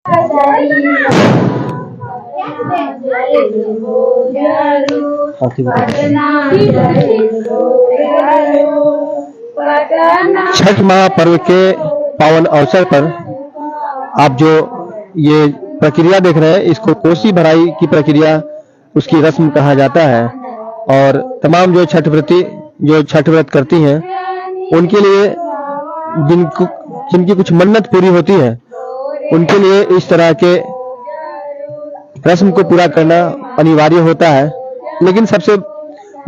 छठ महापर्व के पावन अवसर पर आप जो ये प्रक्रिया देख रहे हैं, इसको कोसी भराई की प्रक्रिया, उसकी रस्म कहा जाता है। और तमाम जो छठ व्रत करती हैं, उनके लिए जिनकी कुछ मन्नत पूरी होती है, उनके लिए इस तरह के रस्म को पूरा करना अनिवार्य होता है। लेकिन सबसे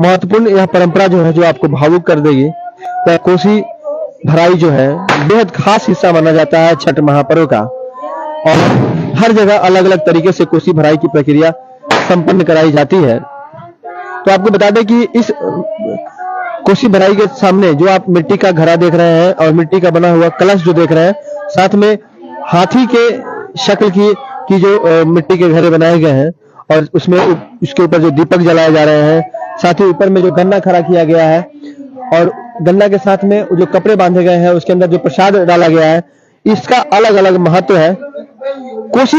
महत्वपूर्ण यह परंपरा जो है, जो आपको भावुक कर देगी, यह कोसी भराई जो है बेहद खास हिस्सा माना जाता है छठ महापर्व का। और हर जगह अलग अलग तरीके से कोसी भराई की प्रक्रिया संपन्न कराई जाती है। तो आपको बता दें कि इस कोसी भराई के सामने जो आप मिट्टी का घड़ा देख रहे हैं और मिट्टी का बना हुआ कलश जो देख रहे हैं, साथ में हाथी के शक्ल की जो मिट्टी के घड़े बनाए गए हैं, और उसमें उसके ऊपर जो दीपक जलाए जा रहे हैं, साथ ही ऊपर में जो गन्ना खड़ा किया गया है, और गन्ना के साथ में जो कपड़े बांधे गए हैं, उसके अंदर जो प्रसाद डाला गया है, इसका अलग अलग महत्व है। कोसी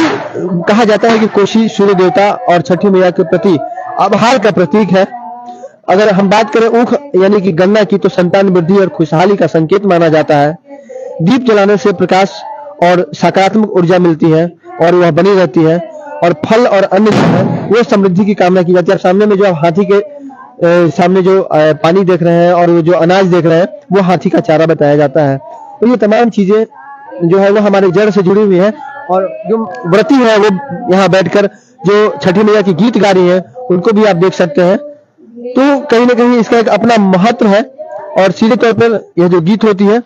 कहा जाता है कि कोसी सूर्य देवता और छठी मैया के प्रति आभार का प्रतीक है। अगर हम बात करें ऊख यानी कि गन्ना की, तो संतान वृद्धि और खुशहाली का संकेत माना जाता है। दीप जलाने से प्रकाश और सकारात्मक ऊर्जा मिलती है और वह बनी रहती है। और फल और अन्न जो है वो समृद्धि की कामना की जाती है। सामने में जो आप हाथी के सामने जो पानी देख रहे हैं और वो जो अनाज देख रहे हैं, वो हाथी का चारा बताया जाता है। तो ये तमाम चीजें जो है वो हमारे जड़ से जुड़ी हुई है। और जो व्रती है वो यहाँ बैठकर जो छठी मैया की गीत गा रही है, उनको भी आप देख सकते हैं। तो कहीं ना कहीं इसका एक अपना महत्व है। और सीधे तौर पर यह जो गीत होती है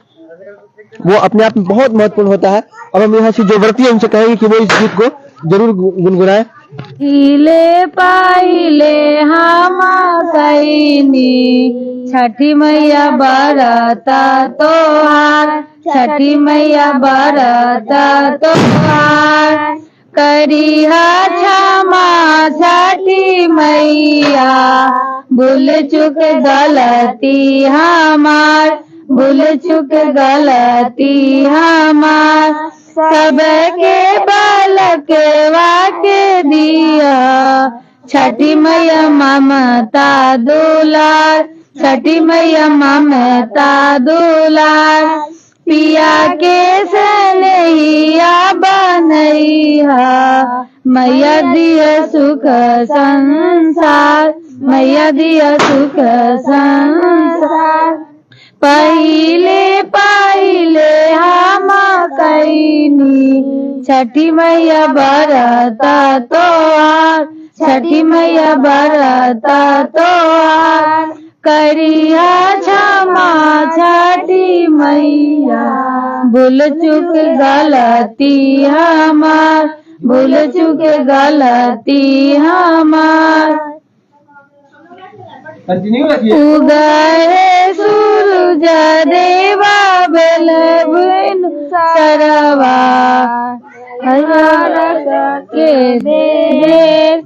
वो अपने आप में बहुत महत्वपूर्ण होता है। और हम यहाँ से जो व्रती है उनसे कहेंगे कि वो इस गीत को जरूर गुनगुनाए। हिले पाइले हम कईनी छठी मैया बरता तोहार, छठी मैया बरता तोहार, करिहा क्षमा छठी मैया, भूल चुक गलती हमार, भूल चुक गलती हमार, सबके बालकवा के दिया, छठी मैया ममता दुलार, छठी मैया ममता दुलार, पिया के सनहिया बनैया, मैया दिया सुख संसार, मैया दिया सुख संसार, पहिले पहिले हम कईनी छठी मैया बरता तोहार, छठी मैया बरता तोहार, करिया क्षमा छठी मैया, भूल चुक गलती हमार, भूल चुक गलती हमार, उगए सूरज देवा बेल बिन सरवा, के बेर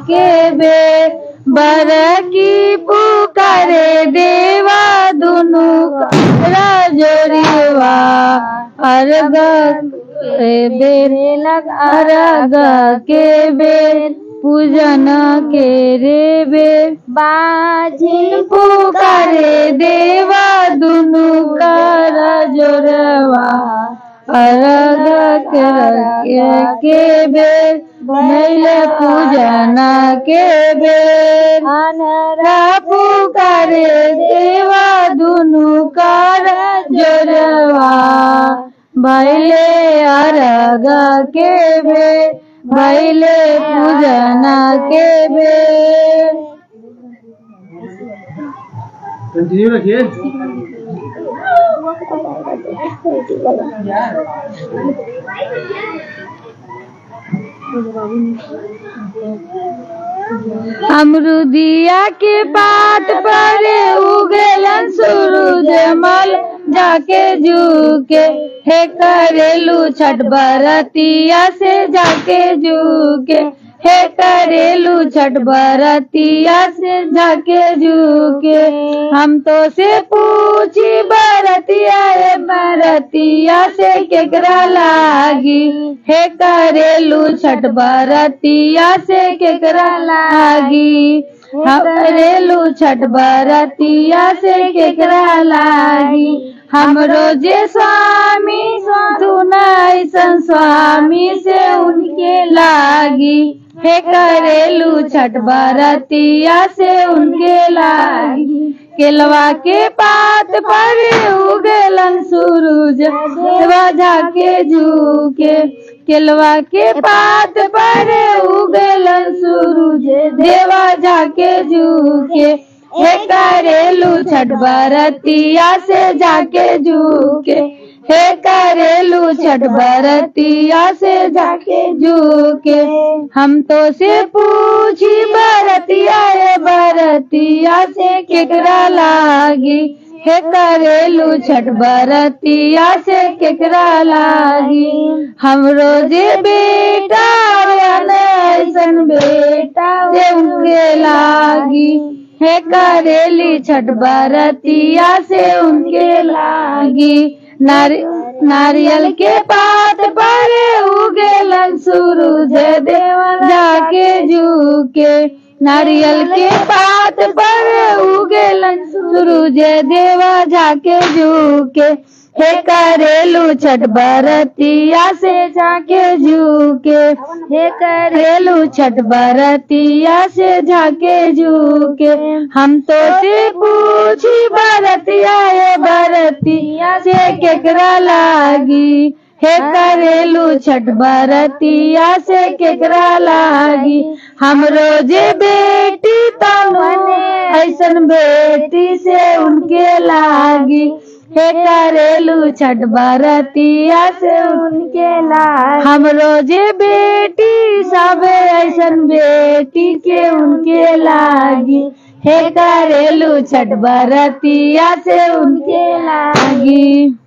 के बेर, बर की पुकारे देवा दुनु राजोरीवा, अर्घ के बेर अर्घ के बेर, पूजन के रे बेर, बाजिन पुकारे देवा दुनु कर जोरवा, अर्घ के बेर, भैल पूजन के बेर, अनरा पुकारे देवा दुनु कर जोरवा, भैले अर्घ के बेर, भैले पूजन के बेर। कंटिन्यू रखिए। अमरुदिया के पात पर उगलन सूरज मल, जाके झुके हे करेलू छठ बरतिया से, जाके झुके हे करेलू छठ बरतिया से जाके झुके हम तो से पूछी बरतिया ए बरतिया से केकरा लागी हे करेलू छठ बरतिया से केकरा लागी करेलू छठ बरतिया से केकरा लागी हमरो जे स्वामी सुनाई सन स्वामी से उनके लागी हे करेलू छठ बरतिया से उनके लागी केलवा के पात पर उगलन सूरज देवा जाके झुके केलवा के पात पर उगलन सूरज देवा जाके झुके हे करेलू छठ बरतिया से जाके झुके हे करेलू छठ बरतिया से जाके झुके हम तो से पूछी बरतिया ए बरतिया से केकरा लागी हे करेलू छठ बरतिया से केकरा लागी हमरो जे बेटा ऐसन बेटा से उनके लागी हे करेली छठ बरतिया से उनके लागी नारियल के पात पर उगेलन सूरज देवा जाके झुके नारियल के पात पर उगेलन सूरज देवा जाके झुके हे करेलू छठ बरतिया से जाके झुके हे करेलू छठ बरतिया से जाके झुके हम तो से पूछी बरतिया ए बरतिया से केकरा लागी हे करेलू छठ बरतिया से केकरा लागी हमरो जे बेटी तमने ऐसन बेटी से उनके लागी हे करेलू छठ बरतिया से उनके लागी हमरो जे बेटी सब ऐसन बेटी के उनके लागी हे करेलू छठ बरतिया से उनके लागी।